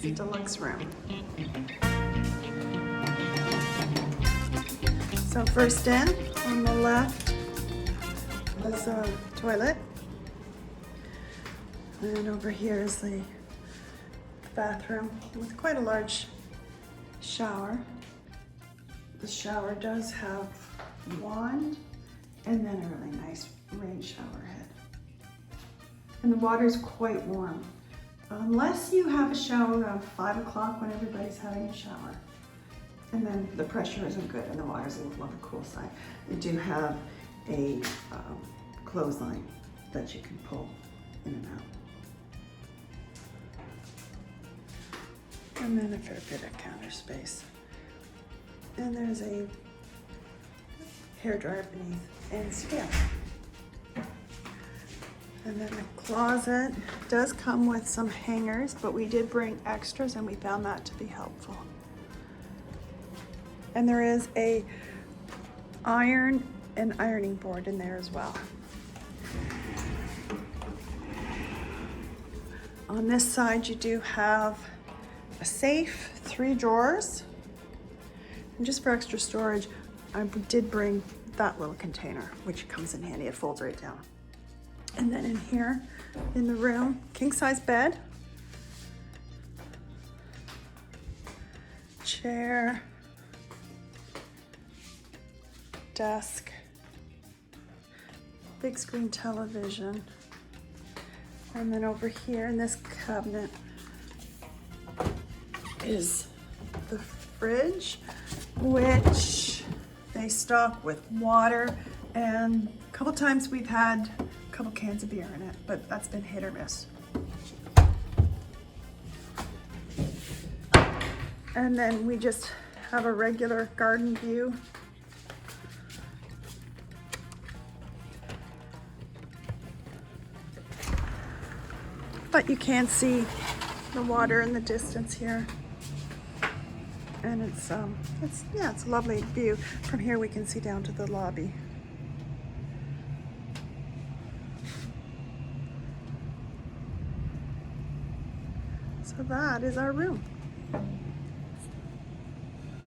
the deluxe room. So first in, on the left, is a toilet. And over here is the bathroom with quite a large shower. The shower does have wand and then a really nice rain shower head. And the water is quite warm. Unless you have a shower around 5 o'clock when everybody's having a shower. And then the pressure isn't good and the water's a little on the cool side. They do have a clothesline that you can pull in and out. And then a fair bit of counter space. And there's a hairdryer beneath and scale. And then the closet does come with some hangers, but we did bring extras and we found that to be helpful. And there is a iron and ironing board in there as well. On this side you do have a safe, 3 drawers. And just for extra storage, I did bring that little container, which comes in handy. It folds right down. And then in here, in the room, king size bed, chair, desk, big screen television. And then over here in this cabinet is the fridge, which they stock with water, and a couple times we've had a couple cans of beer in it, but that's been hit or miss. And then we just have a regular garden view. But you can see the water in the distance here. And it's a lovely view. From here we can see down to the lobby. So that is our room.